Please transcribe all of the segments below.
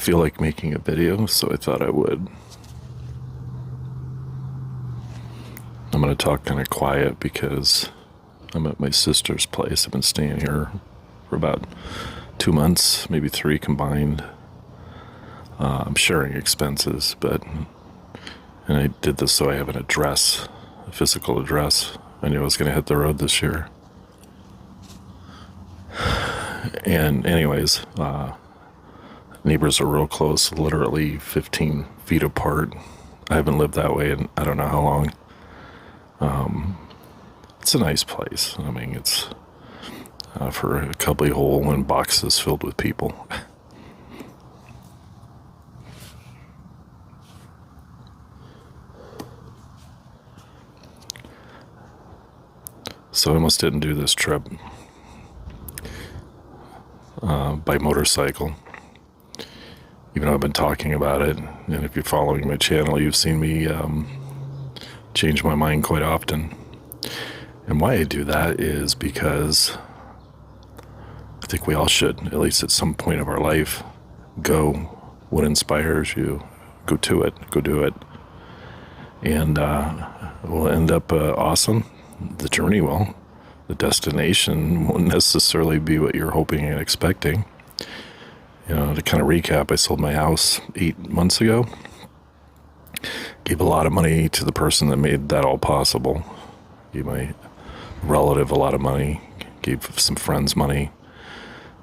feel like making a video, so I thought I would. I'm going to talk kind of quiet because I'm at my sister's place. I've been staying here for about 2 months, maybe 3 combined. I'm sharing expenses, and I did this so I have an address, a physical address. I knew I was going to hit the road this year. And anyways, neighbors are real close, literally 15 feet apart. I haven't lived that way in I don't know how long. It's a nice place. I mean, it's for a cubby hole and boxes filled with people. So I almost didn't do this trip by motorcycle, even though I've been talking about it. And if you're following my channel, you've seen me change my mind quite often. And why I do that is because I think we all should, at least at some point of our life, go what inspires you, go to it, go do it. And it will end up awesome. The journey will. The destination won't necessarily be what you're hoping and expecting. You know, to kind of recap, I sold my house 8 months ago. Gave a lot of money to the person that made that all possible. Gave my relative a lot of money. Gave some friends money.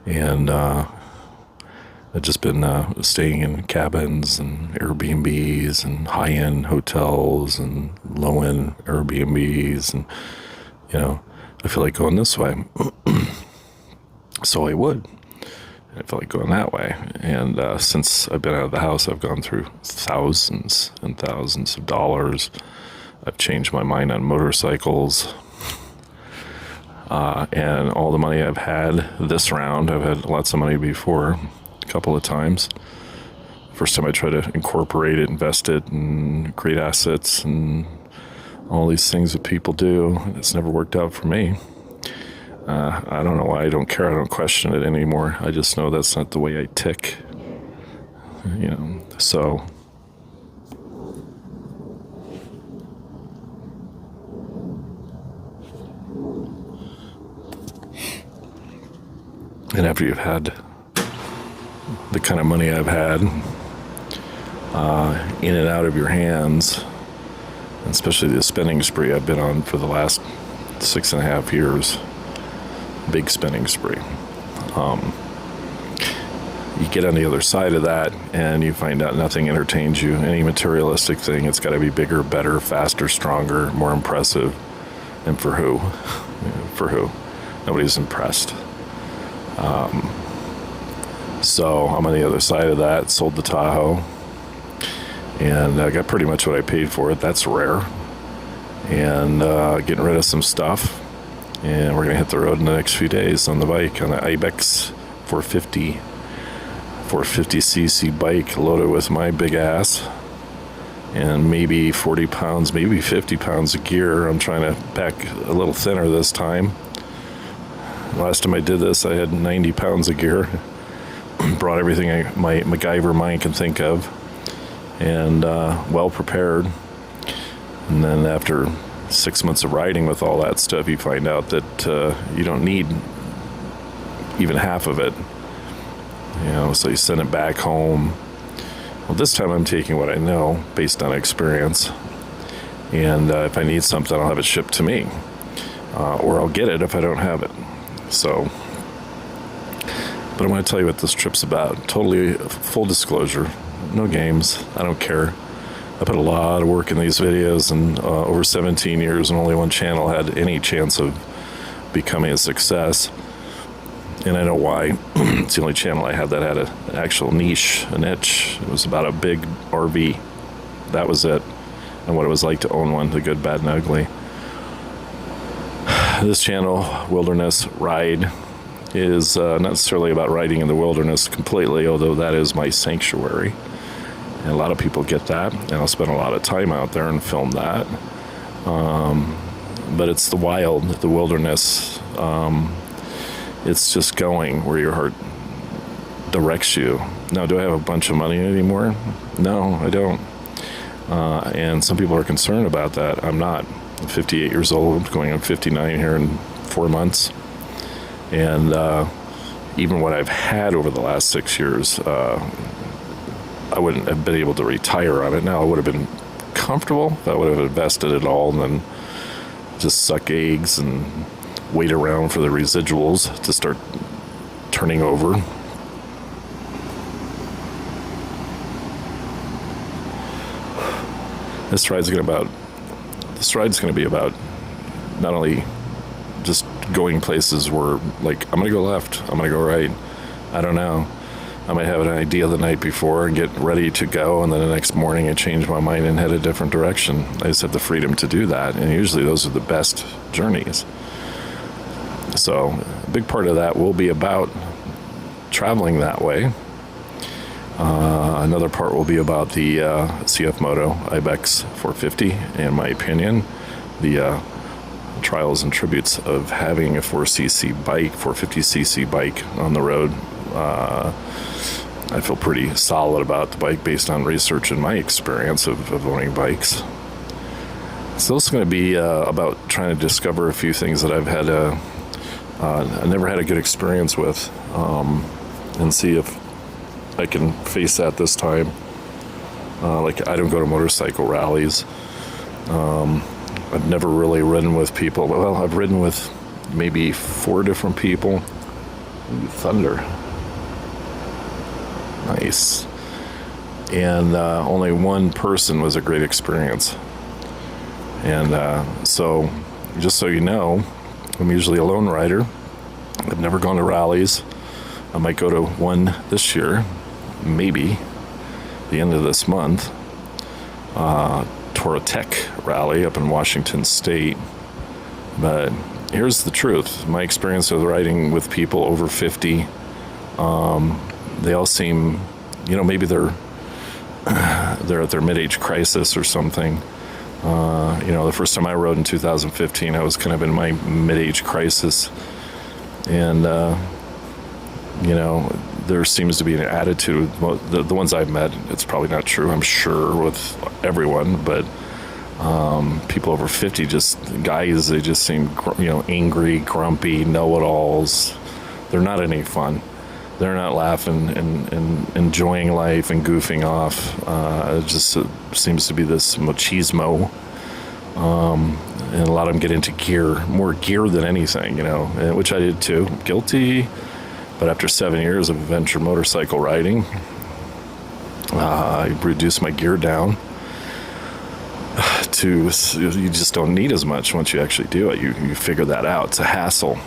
And I've just been staying in cabins and Airbnbs and high-end hotels and low-end Airbnbs. And, you know, I feel like going this way. So I would. I feel like going that way. And since I've been out of the house, I've gone through thousands and thousands of dollars. I've changed my mind on motorcycles. And all the money I've had this round, I've had lots of money before, a couple of times. First time I tried to incorporate it, invest it, and create assets, and all these things that people do. It's never worked out for me. I don't know why. I don't care. I don't question it anymore. I just know that's not the way I tick. You know, so... And after you've had the kind of money I've had in and out of your hands, especially the spending spree I've been on for the last 6.5 years, big spending spree. You get on the other side of that and you find out nothing entertains you. Any materialistic thing, it's got to be bigger, better, faster, stronger, more impressive. And for who? For who? Nobody's impressed. So I'm on the other side of that, sold the Tahoe, and I got pretty much what I paid for it. That's rare. And getting rid of some stuff, and we're going to hit the road in the next few days on the bike, on the Ibex 450cc bike, loaded with my big ass, and maybe 40 pounds, maybe 50 pounds of gear. I'm trying to pack a little thinner this time. Last time I did this, I had 90 pounds of gear. Brought everything my MacGyver mind can think of, and well prepared. And then after 6 months of riding with all that stuff, you find out that you don't need even half of it. You know, so you send it back home. Well, this time I'm taking what I know based on experience, and if I need something, I'll have it shipped to me, or I'll get it if I don't have it. So, but I'm going to tell you what this trip's about. Totally full disclosure, no games. I don't care. I put a lot of work in these videos, and over 17 years, and only one channel had any chance of becoming a success. And I know why. It's the only channel I had that had an actual niche, a niche. It was about a big RV. That was it. And what it was like to own one, the good, bad, and ugly. This channel, Wilderness Ride, is not necessarily about riding in the wilderness completely, although that is my sanctuary. And a lot of people get that, and I'll spend a lot of time out there and film that. But it's the wild, the wilderness. It's just going where your heart directs you. Now, do I have a bunch of money anymore? No, I don't. And some people are concerned about that. I'm not. I'm 58 years old, going on 59 here in 4 months. And even what I've had over the last 6 years, I wouldn't have been able to retire on it. Now, I would have been comfortable if I would have invested it all and then just suck eggs and wait around for the residuals to start turning over. This ride's going to be about not only just going places where, like, I'm going to go left, I'm going to go right. I don't know. I might have an idea the night before and get ready to go, and then the next morning I change my mind and head a different direction. I just have the freedom to do that, and usually those are the best journeys. So a big part of that will be about traveling that way. Another part will be about the CF Moto Ibex 450, in my opinion. The trials and tributes of having a 4cc bike, 450cc bike on the road. I feel pretty solid about the bike based on research and my experience of owning bikes. So this is going to be about trying to discover a few things that I've had I never had a good experience with, and see if I can face that this time. Like, I don't go to motorcycle rallies. I've never really ridden with people. Well, I've ridden with maybe 4 different people. Ooh, thunder. Nice. And only one person was a great experience. And so, just so you know, I'm usually a lone rider. I've never gone to rallies. I might go to one this year, maybe, the end of this month. Toro Tech rally up in Washington State. But here's the truth. My experience with riding with people over 50, they all seem, maybe they're at their mid-age crisis or something. The first time I rode in 2015, I was kind of in my mid-age crisis. And, there seems to be an attitude, well, the ones I've met, it's probably not true, I'm sure, with everyone, but people over 50, guys, they just seem, angry, grumpy, know-it-alls. They're not any fun. They're not laughing and enjoying life and goofing off. It just seems to be this machismo. And a lot of them get into more gear than anything, which I did too. Guilty. But after 7 years of adventure motorcycle riding, I reduced my gear down to, you just don't need as much once you actually do it. You figure that out. It's a hassle,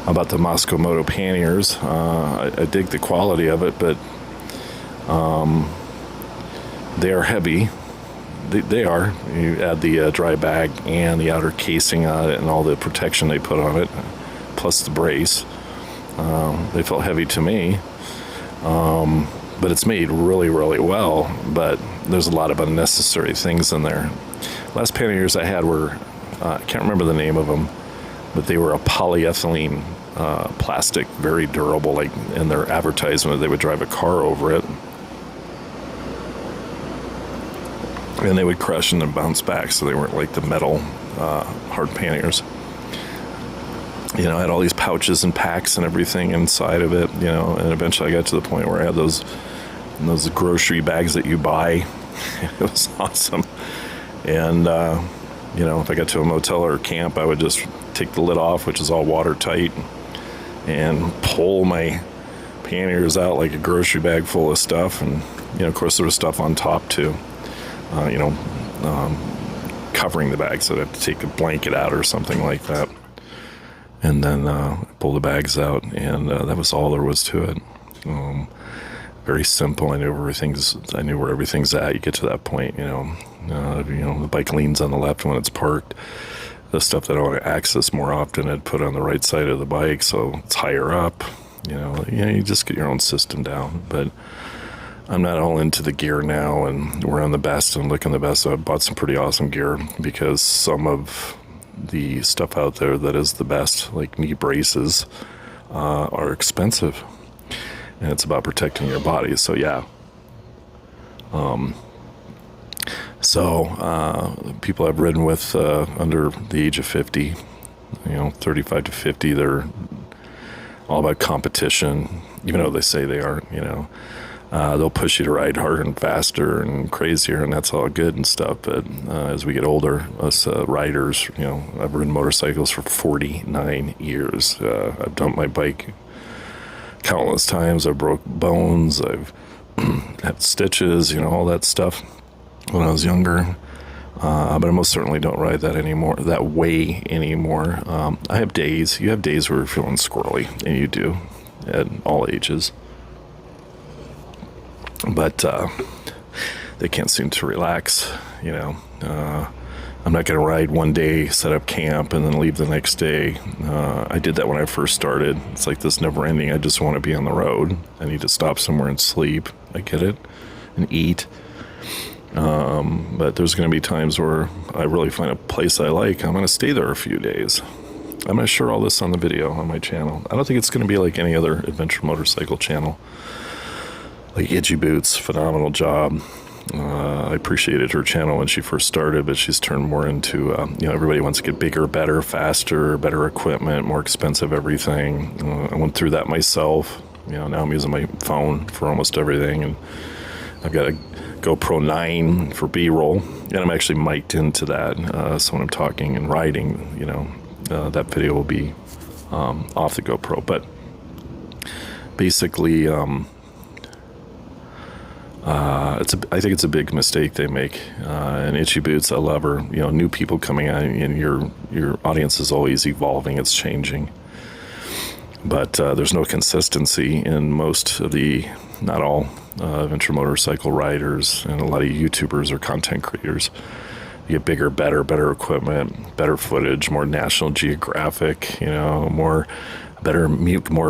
About the Moscow Moto panniers, I dig the quality of it, but they are heavy. They are. You add the dry bag and the outer casing on it and all the protection they put on it, plus the brace. They felt heavy to me, but it's made really, really well, but there's a lot of unnecessary things in there. Last panniers I had were, I can't remember the name of them, but they were a polyethylene plastic, very durable. Like in their advertisement, they would drive a car over it, and they would crush and then bounce back, so they weren't like the metal hard panniers. I had all these pouches and packs and everything inside of it, and eventually I got to the point where I had those grocery bags that you buy. It was awesome. And, if I got to a motel or a camp, I would just take the lid off, which is all watertight, and pull my panniers out like a grocery bag full of stuff. And, of course, there was stuff on top, too, covering the bag, so I'd have to take a blanket out or something like that. And then pull the bags out, and that was all there was to it. Very simple. I knew where everything's at. You get to that point, the bike leans on the left when it's parked. The stuff that I want to access more often, I'd put on the right side of the bike, so it's higher up. You just get your own system down. But I'm not all into the gear now, and wearing the best and looking the best. So I bought some pretty awesome gear, because some of the stuff out there that is the best, like knee braces, are expensive. and it's about protecting your body. So yeah. People I've ridden with under the age of 50, 35 to 50, they're all about competition, even though they say they aren't, they'll push you to ride harder and faster and crazier, and that's all good and stuff. But as we get older, us riders, I've ridden motorcycles for 49 years. I've dumped my bike countless times. I've broke bones. I've had stitches, all that stuff when I was younger. But I most certainly don't ride that way anymore. I have days. You have days where you're feeling squirrely, and you do at all ages. But they can't seem to relax, I'm not going to ride one day, set up camp, and then leave the next day. I did that when I first started. It's like this never ending. I just want to be on the road. I need to stop somewhere and sleep. I get it. And eat. But there's going to be times where I really find a place I like. I'm going to stay there a few days. I'm going to share all this on the video on my channel. I don't think it's going to be like any other adventure motorcycle channel. Like Itchy Boots, phenomenal job. I appreciated her channel when she first started, but she's turned more into, everybody wants to get bigger, better, faster, better equipment, more expensive everything. I went through that myself. Now I'm using my phone for almost everything, and I've got a GoPro 9 for B-roll, and I'm actually mic'd into that, so when I'm talking and riding, that video will be off the GoPro. But basically, I think it's a big mistake they make. And Itchy Boots, I love her. New people coming on, and your audience is always evolving. It's changing. But there's no consistency in most of not all adventure motorcycle riders, and a lot of YouTubers or content creators. You get bigger, better equipment, better footage, more National Geographic, more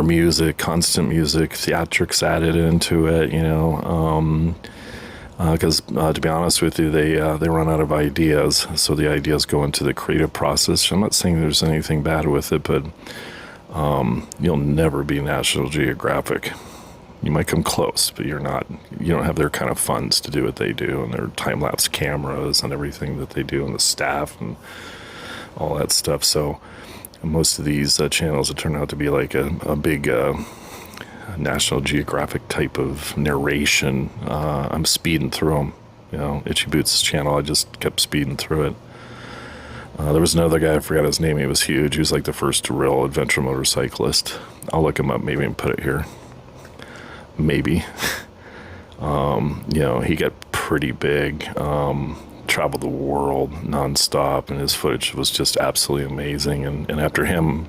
music, constant music, theatrics added into it, because to be honest with you, they run out of ideas, so the ideas go into the creative process. I'm not saying there's anything bad with it, but you'll never be National Geographic. You might come close, but you don't have their kind of funds to do what they do, and their time-lapse cameras and everything that they do, and the staff and all that stuff. So most of these channels that turn out to be like a big National Geographic type of narration, I'm speeding through them. Itchy Boots' channel, I just kept speeding through it. There was another guy, I forgot his name, he was huge. He was like the first real adventure motorcyclist. I'll look him up maybe and put it here. Maybe. He got pretty big, traveled the world nonstop, and his footage was just absolutely amazing. And after him,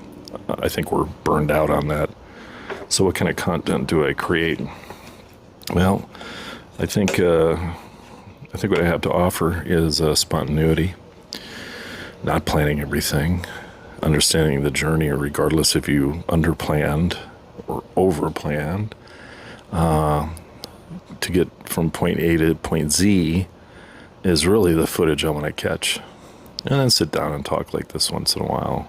I think we're burned out on that. So what kind of content do I create? Well, I think what I have to offer is spontaneity, not planning everything, understanding the journey, regardless if you underplanned or overplanned. To get from point A to point Z is really the footage I want to catch, and then sit down and talk like this once in a while.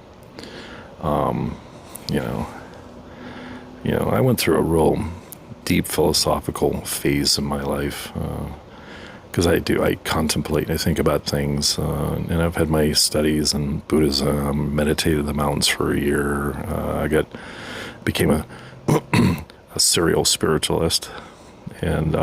I went through a real deep philosophical phase in my life, because I contemplate, I think about things, and I've had my studies in Buddhism, meditated in the mountains for a year. I became a serial spiritualist, and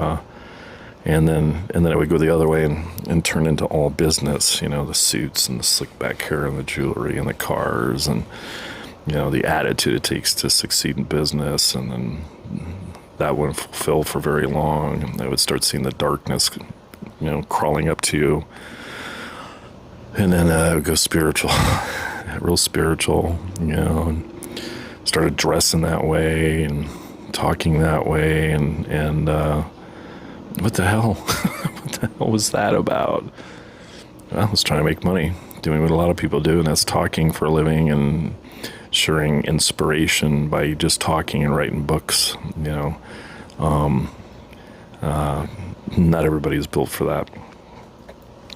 then I would go the other way and turn into all business, the suits and the slick back hair and the jewelry and the cars and the attitude it takes to succeed in business. And then that wouldn't fulfill for very long, and I would start seeing the darkness crawling up to you, and then I would go spiritual, real spiritual, and started dressing that way and talking that way, and what the hell? What the hell was that about? Well, I was trying to make money, doing what a lot of people do, and that's talking for a living and sharing inspiration by just talking and writing books. Not everybody's built for that.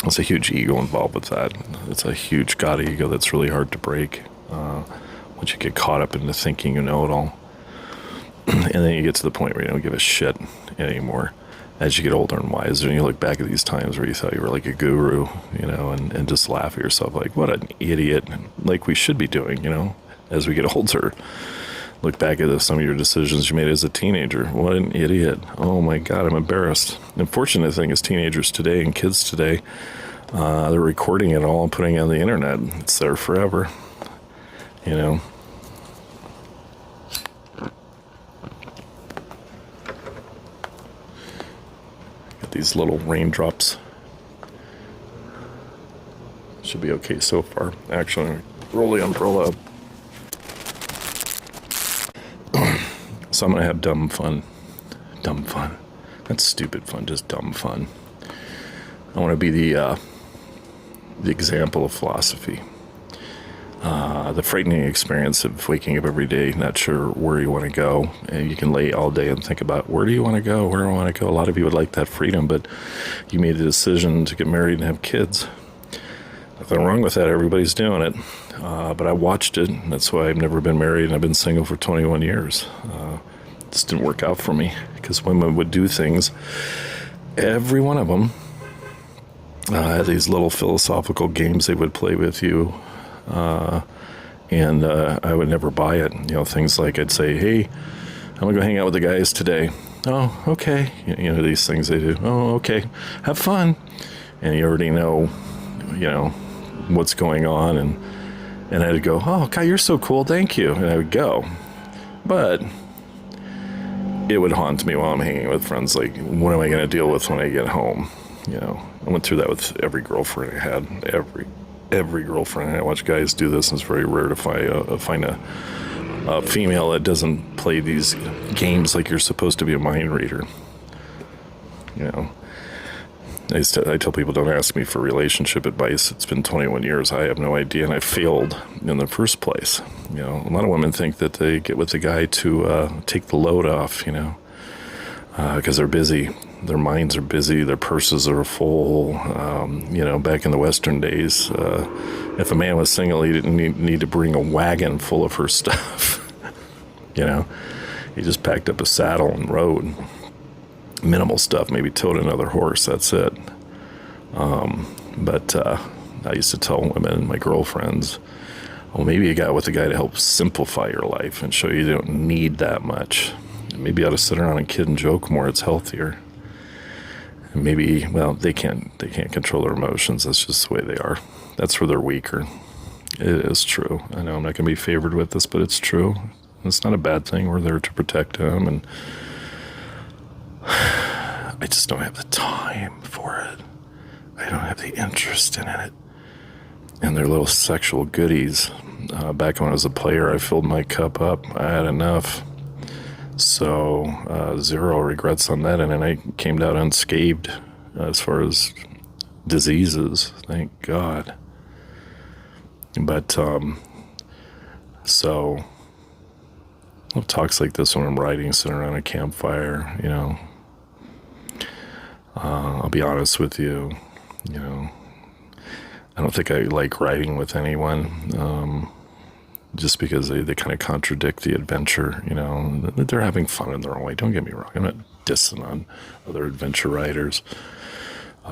There's a huge ego involved with that. It's a huge God ego that's really hard to break once you get caught up into thinking you know it all. And then you get to the point where you don't give a shit anymore as you get older and wiser, and you look back at these times where you thought you were like a guru, and just laugh at yourself like, what an idiot, like we should be doing, as we get older. Look back at some of your decisions you made as a teenager. What an idiot. Oh my God, I'm embarrassed. The unfortunate thing is teenagers today and kids today, they're recording it all and putting it on the internet. It's there forever, Got these little raindrops. Should be okay so far. Actually, roll the umbrella up. So I'm going to have dumb fun. Dumb fun. Not stupid fun, just dumb fun. I want to be the example of philosophy. The frightening experience of waking up every day, not sure where you want to go. And you can lay all day and think about, where do you want to go? Where do I want to go? A lot of you would like that freedom, but you made a decision to get married and have kids. Nothing wrong with that. Everybody's doing it. But I watched it. And that's why I've never been married, and I've been single for 21 years. It just didn't work out for me, because women would do things. Every one of them had these little philosophical games they would play with you. And I would never buy it. Things like I'd say, hey, I'm going to go hang out with the guys today. Oh, okay. These things they do. Oh, okay. Have fun. And you already know, what's going on. And I'd go, oh, God, you're so cool. Thank you. And I would go. But it would haunt me while I'm hanging with friends. Like, what am I going to deal with when I get home? I went through that with every girlfriend I had. Every girlfriend. I watch guys do this, and it's very rare to find a female that doesn't play these games like you're supposed to be a mind reader. I tell people, don't ask me for relationship advice. It's been 21 years. I have no idea, and I failed in the first place. A lot of women think that they get with the guy to take the load off, because they're busy. Their minds are busy. Their purses are full. Back in the Western days, if a man was single, he didn't need to bring a wagon full of her stuff. He just packed up a saddle and rode. Minimal stuff, maybe towed another horse, that's it. But I used to tell women, my girlfriends, well, maybe you got with a guy to help simplify your life and show you don't need that much. Maybe you ought to sit around and kid and joke more, it's healthier. And maybe, well, they can't control their emotions, that's just the way they are. That's where they're weaker. It is true. I know I'm not going to be favored with this, but it's true. It's not a bad thing. We're there to protect them, and I just don't have the time for it. I don't have the interest in it. And their little sexual goodies. Back when I was a player, I filled my cup up. I had enough. So, zero regrets on that. And then I came out unscathed as far as diseases. Thank God. But, so, talks like this when I'm riding, sitting around a campfire, I'll be honest with you, I don't think I like riding with anyone, just because they kind of contradict the adventure, they're having fun in their own way. Don't get me wrong. I'm not dissing on other adventure riders.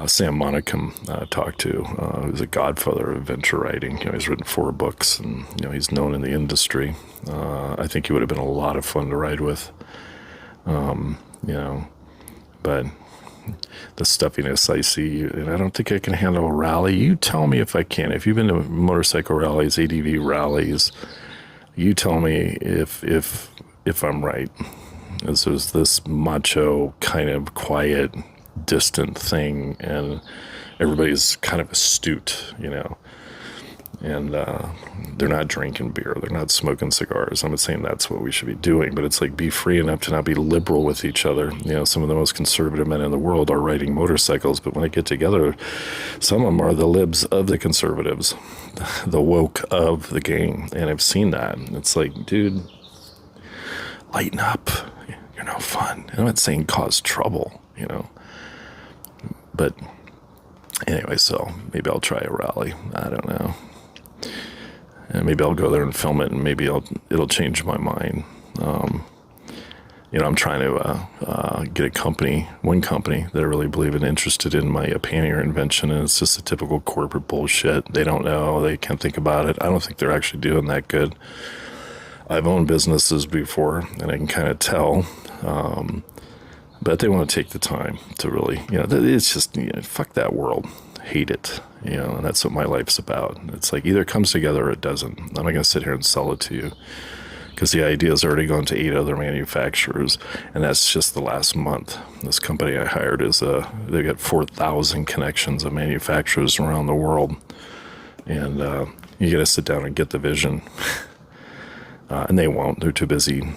Sam Monicum talked to, who's a godfather of adventure riding. He's written 4 books, and he's known in the industry. I think he would have been a lot of fun to ride with. But the stuffiness I see, and I don't think I can handle a rally. You tell me if I can. If you've been to motorcycle rallies, ADV rallies, you tell me if I'm right. There's this macho kind of quiet, distant thing, and everybody's kind of astute, and they're not drinking beer, they're not smoking cigars. I'm not saying that's what we should be doing, but it's like, be free enough to not be liberal with each other. Some of the most conservative men in the world are riding motorcycles, but when they get together, some of them are the libs of the conservatives, the woke of the gang, and I've seen that. It's like, dude, lighten up, you're no fun. I'm not saying cause trouble, but anyway, so maybe I'll try a rally. I don't know. And maybe I'll go there and film it, and maybe it'll change my mind. I'm trying to get one company that I really believe in, interested in my pannier invention, and it's just a typical corporate bullshit. They don't know, they can't think about it. I don't think they're actually doing that good. I've owned businesses before, and I can kind of tell, but they want to take the time to really, it's just, fuck that world. Hate it, and that's what my life's about. It's like either it comes together or it doesn't. I'm not going to sit here and sell it to you, because the idea has already gone to 8 other manufacturers, and that's just the last month. This company I hired they got 4,000 connections of manufacturers around the world, and you got to sit down and get the vision, and they won't. They're too busy.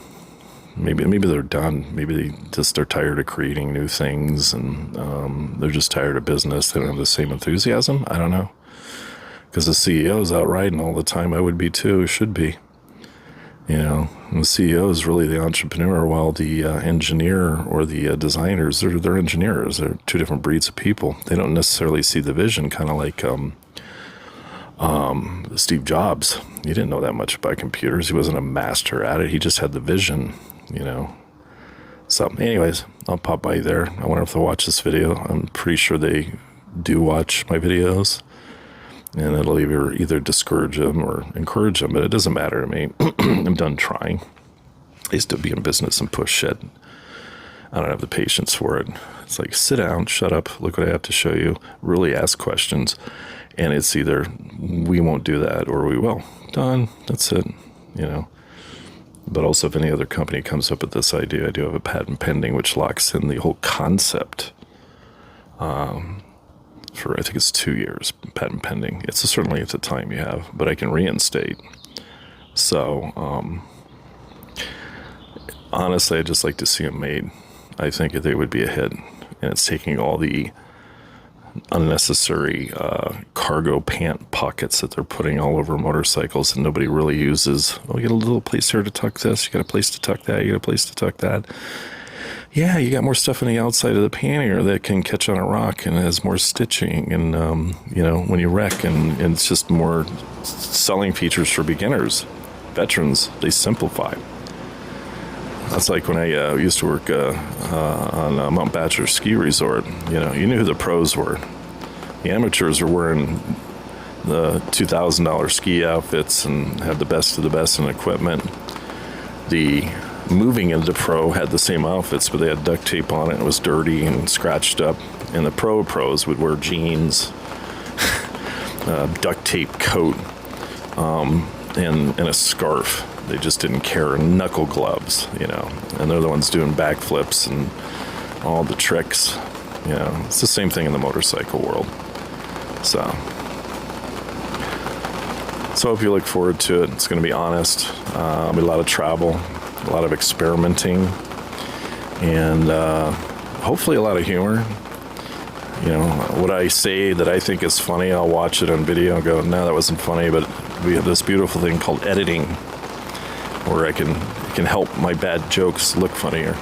Maybe they're done. Maybe they're tired of creating new things, and they're just tired of business. They don't have the same enthusiasm. I don't know, because the CEO's out riding all the time. I would be too. Should be. And the CEO is really the entrepreneur, while the engineer or the designers, they're engineers. They're two different breeds of people. They don't necessarily see the vision, kind of like Steve Jobs. He didn't know that much about computers. He wasn't a master at it. He just had the vision, So anyways, I'll pop by there. I wonder if they'll watch this video. I'm pretty sure they do watch my videos. And it'll either discourage them or encourage them, but it doesn't matter to me. I'm done trying. I used to be in business and push shit. I don't have the patience for it. It's like, sit down, shut up, look what I have to show you, really ask questions. And it's either we won't do that or we will. Done. That's it, But also, if any other company comes up with this idea, I do have a patent pending, which locks in the whole concept. For I think it's 2 years, patent pending. It's certainly at the time you have, but I can reinstate. So, honestly, I'd just like to see them made. I think they would be a hit, and it's taking all the unnecessary cargo pant pockets that they're putting all over motorcycles and nobody really uses. Oh, you got a little place here to tuck this, you got a place to tuck that, you got a place to tuck that. Yeah, you got more stuff on the outside of the pannier that can catch on a rock and has more stitching and, when you wreck, and it's just more selling features for beginners. Veterans, they simplify. That's like when I used to work on Mount Bachelor Ski Resort. You knew who the pros were. The amateurs were wearing the $2,000 ski outfits and had the best of the best in equipment. The moving into pro had the same outfits, but they had duct tape on it. It was dirty and scratched up. And the pros would wear jeans, duct tape coat, and a scarf. They just didn't care. Knuckle gloves, and they're the ones doing backflips and all the tricks. It's the same thing in the motorcycle world. So I hope you look forward to it. It's going to be honest. There'll be a lot of travel, a lot of experimenting, and hopefully a lot of humor. What I say that I think is funny, I'll watch it on video and go, no, that wasn't funny, but we have this beautiful thing called editing, where it can help my bad jokes look funnier.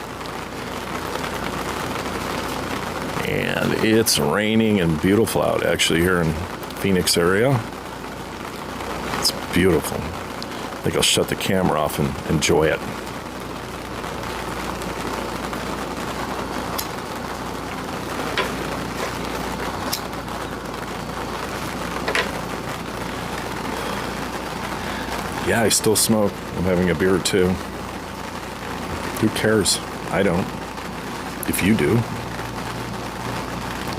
And it's raining and beautiful out, actually, here in Phoenix area. It's beautiful. I think I'll shut the camera off and enjoy it. Yeah, I still smoke. I'm having a beer or two. Who cares? I don't. If you do.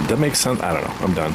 That makes sense? I don't know. I'm done.